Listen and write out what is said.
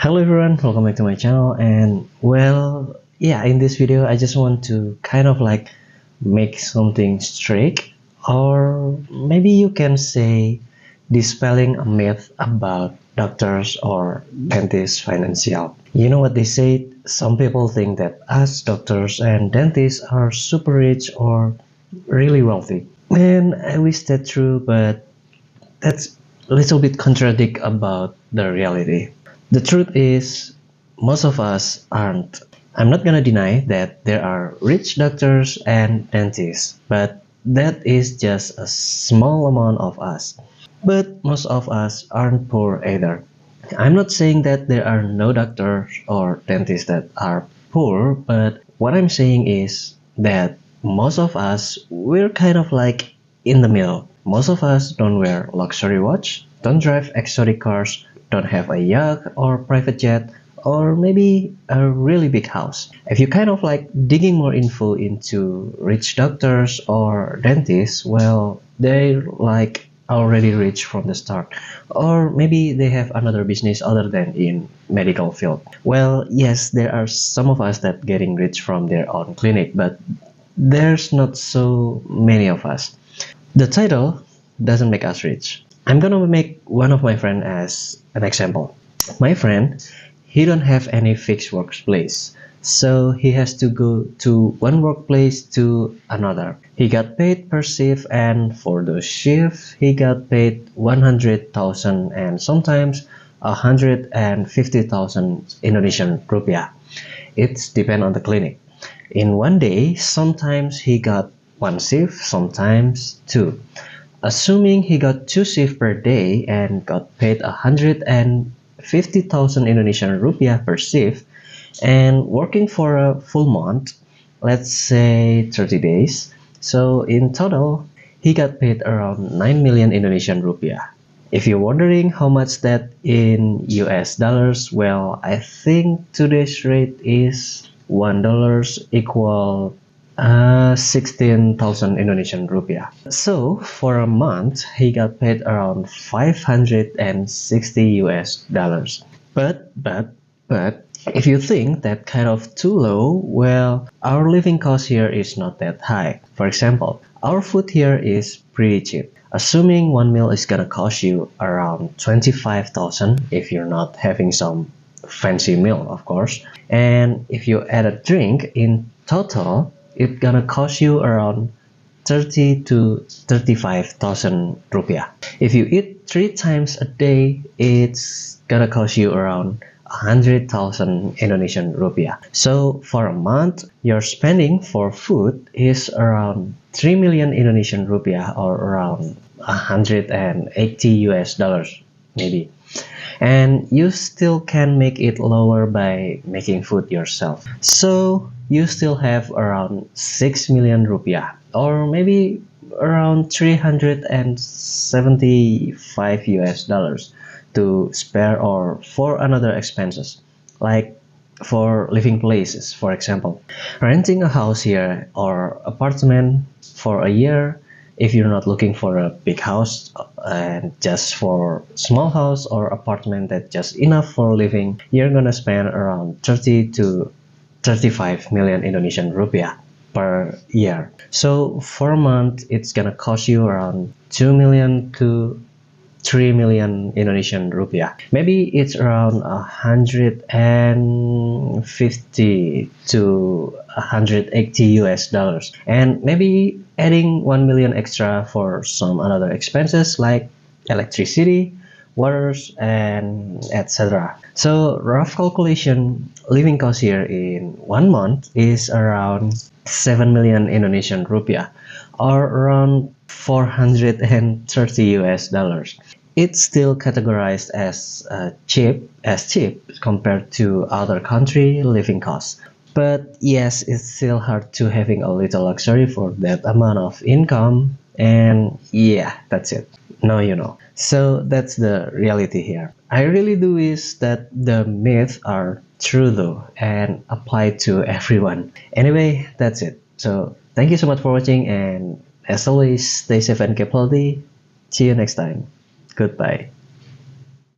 Hello everyone, welcome back to my channel. And well, yeah, in this video I just want to kind of like make something straight, or maybe you can say dispelling a myth about doctors or dentists financial. You know what they say, some people think that us doctors and dentists are super rich or really wealthy. And I wish that's true, but that's a little bit contradict about the reality. The truth is, most of us aren't. I'm not gonna deny that there are rich doctors and dentists, but that is just a small amount of us. But most of us aren't poor either. I'm not saying that there are no doctors or dentists that are poor, but what I'm saying is that most of us, we're kind of like in the middle. Most of us don't wear luxury watch, don't drive exotic cars, don't have a yacht or private jet, or maybe a really big house. If you kind of like digging more info into rich doctors or dentists, well, they're like already rich from the start, or maybe they have another business other than in medical field. Well, yes, there are some of us that getting rich from their own clinic, but there's not so many of us. The title doesn't make us rich. I'm gonna make one of my friend as an example. My friend, he don't have any fixed workplace, so he has to go to one workplace to another. He got paid per shift, and for those shifts, he got paid 100,000 and sometimes 150,000 Indonesian rupiah. It's depend on the clinic. In one day, sometimes he got one shift, sometimes two. Assuming he got two shifts per day and got paid 150,000 Indonesian rupiah per shift, and working for a full month, let's say 30 days. So in total, he got paid around 9 million Indonesian rupiah. If you're wondering how much that in US dollars, well, I think today's rate is $1 equal 16,000 Indonesian rupiah. So for a month, he got paid around 560 US dollars. But if you think that kind of too low, well, our living cost here is not that high. For example, our food here is pretty cheap. Assuming one meal is gonna cost you around 25,000 if you're not having some fancy meal, of course. And if you add a drink in total, it's gonna cost you around 30 to 35,000 rupiah. If you eat 3 times a day, it's gonna cost you around 100,000 Indonesian rupiah. So for a month, your spending for food is around 3 million Indonesian rupiah, or around 180 US dollars maybe. And you still can make it lower by making food yourself. So you still have around 6 million rupiah, or maybe around 375 US dollars to spare, or for another expenses, like for living places, for example. Renting a house here or apartment for a year, if you're not looking for a big house and just for small house or apartment that just enough for living, you're gonna spend around 30 to 35 million Indonesian rupiah per year. So for a month, it's gonna cost you around 2 million to 3 million Indonesian rupiah. Maybe it's around 150 to 180 US dollars. And maybe adding 1 million extra for some other expenses like electricity, waters, and etc. So rough calculation, living cost here in 1 month is around 7 million Indonesian rupiah, or around 430 US dollars. It's still categorized as cheap compared to other country living costs. But yes, it's still hard to having a little luxury for that amount of income. And yeah, that's it. Now you know. So that's the reality here. I really do wish that the myths are true though and apply to everyone. Anyway, that's it. So thank you so much for watching, and as always, stay safe and keep healthy. See you next time. Goodbye.